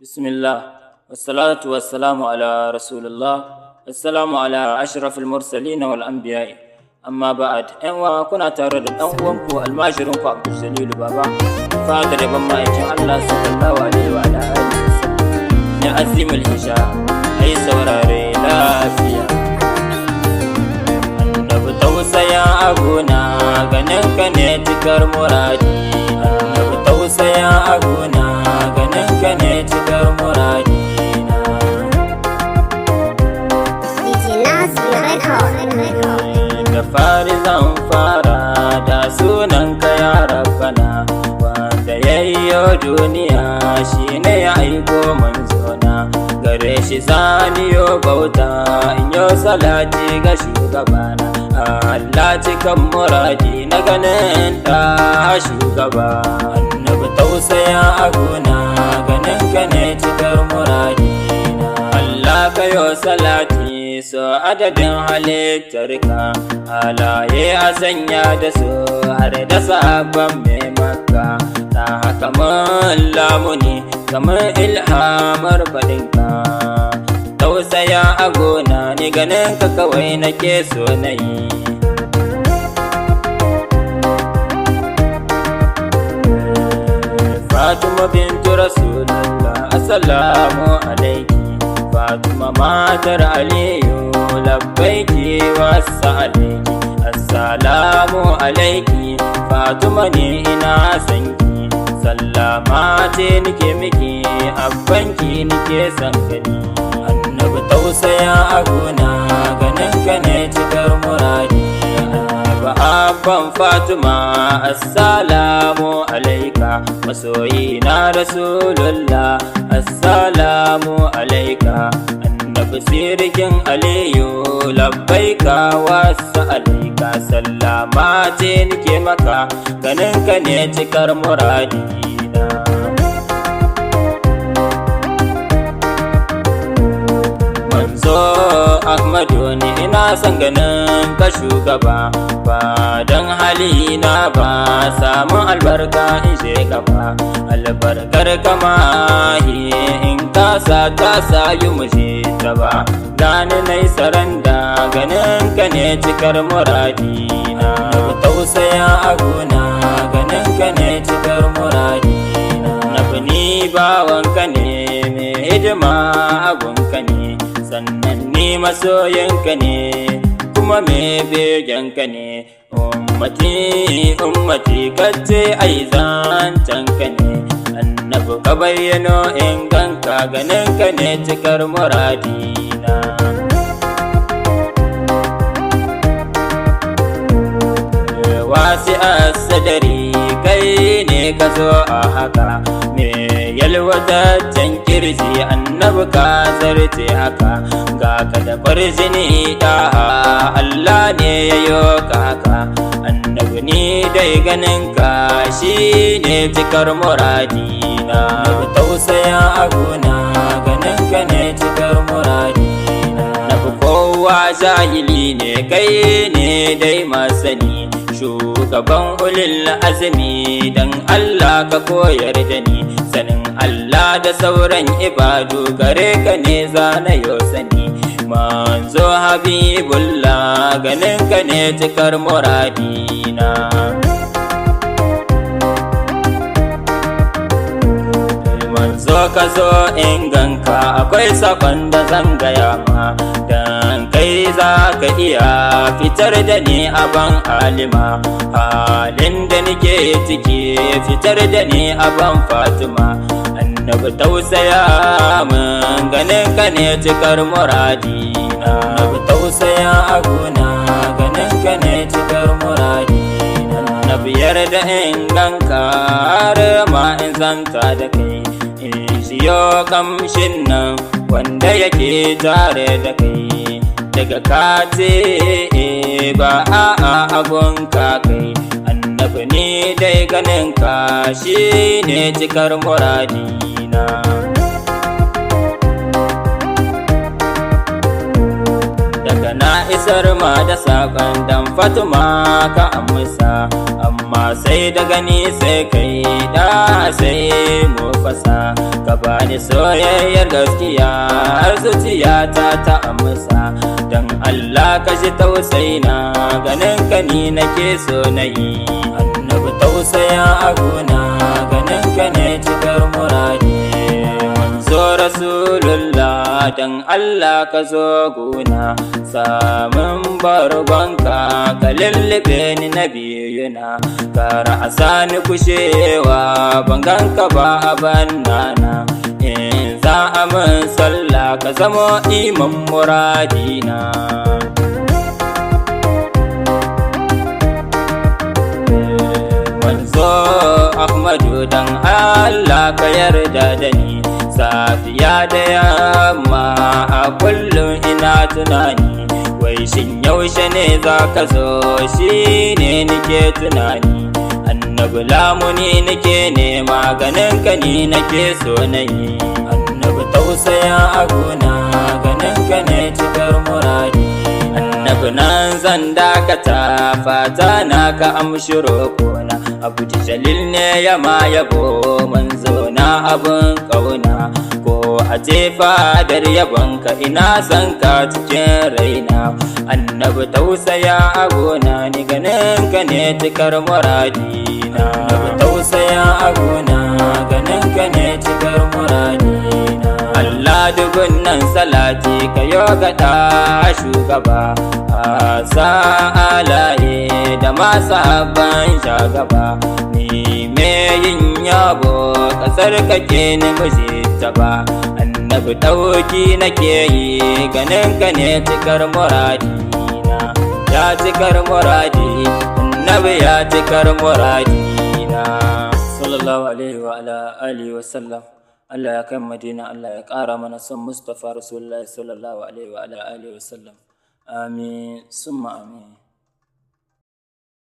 بسم الله والصلاة والسلام على رسول الله والسلام على أشرف المرسلين والأنبياء أما بعد أنوا كنا تارد أنوانكو الماجرونكو عبد الجليل بابا فادر بما يجي الله صلى الله عليه وعلى آله وسلم نعزم الهجاء أي سوراري لا فيها annabi tausaya aguna ganin ka ne cikar muradi annabi tausaya aguna ganin ka ne cikar muradi da fari zan fara da sunan ka ya rabbana wanda yayyo duniya shine ya aiko manzona gare shi zaniyo bauta in yo salati ga shugabana Allah cikan muradi na ganin da shugaba annabi tausaya aguna ganin ka ne cikar muradi Allah kayo salati so adadin halittarka halaye a sanya da su har da sabon mai makka ta haka mun lamuni kamar ilhamar faɗinka tausaya a gona ni ganin ka kawai nake so na yi Fatima bintu Rasulullah assalamu alaiki Fatima matar Aliyu labbaiki wasa alaiki assalamu alaiki Fatima ne ina sanki sallama ce nike miki abbanki nike san gani annabi tausaya aguna ganin ka ne cikar muradi annabi abban Fatima assalamu alaika masoyi na Rasulullah assalamu alaika annabi sirikin Aliyu labbaika wasa alaika sallama ce nike maka ganin ka ne cikar muradi Ahmadu ni ina son ganin ka shugaba ba don halina ba samun albarka in shekaba albarkar kama in kasa ta sayu mushe ta ba gani nai saranda ganin ka ne cikar muradi na tausaya aguna ganin ka ne cikar muradi na ni bawanka ne mai hidima agunka ne sannan ni masoyanka ne kuma me begenka ne ummati ummati kace ai zancanka ne annabi ka bayyano in ganka ganin ka ne cikar muradina wasi asadari kai ne ka zo a haka me yalwataccen kirji annabi ka zarce haka ga ka da farjini da Allah ne ya yo ka haka annabi ni dai ganin ka shi ne cikar muradina tausaya aguna ganin ka ne cikar muradina annabi kowa jahili ne kai ne dai masani shugaban ulil azmi dan Allah ka koyar da ni sanin Allah da sauran ibadu gare ka ne zana yo sani manzo habibullah ganin ka ne cikar muradina manzo ka zo in ganka akwai sakon da zan gaya ma dan kai za ka iya fitar da ni a ban halima halin da nake ciki fitar da ni a ban Fatima annabi tausaya min ganin ka ne cikar muradina annabi tausaya aguna ganin ka ne cikar muradina annabi yarda in ganka har ma in zanta da kai in siyo kamshin nan wanda yake tare da kai daga kace ba a agun ka kai annabi ni dai ganin ka shine cikar muradina daga na isar ma da sakon dan Fatima ka amsa amma sai da gani sai kai da sai mu fasa ka bani soyayyar gaskiya har zuciyata ta amsa. Dan Allah ka ji tausayina, ganin ka ni nake so na yi. Annabi tausaya a gona, ganin ka ne cikar muradi. Manzo Rasulullah, dan Allah ka zo gona, samun bargonka ka lullube ni na biyuna. Kara asani kushewa ban ganka ba a bannana. In za a min sallah ka zamo imam muradina. Manzo Ahmadu, dan Allah ka yarda da ni, safiya da yamma a kullum ina tunani. Wai shin yaushe ne za ka zo, shi ne nike tunani. Annabi lamuni nake nema, ganin ka ni nake so na yi. Annabi tausaya a gona, ganin ka ne cikar muradi. Annabi nan zan dakata, fata na ka amshi roƙona. ABDOUL ne ya ma yabo, manzo na abin ƙauna. Ko a ce fadar yabonka ina son ka cikin raina. Annabi tausaya a gona, ni ganin ka ne cikar muradina. Annabi tausaya a gona, ganin ka ne cikar muradina. Allah dubun nan salati ka yoga shugaba, a sa'alaye da masu abban shagaba. Ni me yin yabo, ƙasar kake ni mujita ba. Annabi ɗauki nake yi, ganin ka ne cikar muradina. Ya cikar muradi, annabi ya cikar muradina. Sallallahu alaihi wa ala alihi wa sallam. Allah ya kai Madina, Allah ya ƙara mana son Mustafa Rasulullahi sallallahu alaihi wa ala alihi wa sallam. Amin summa amin.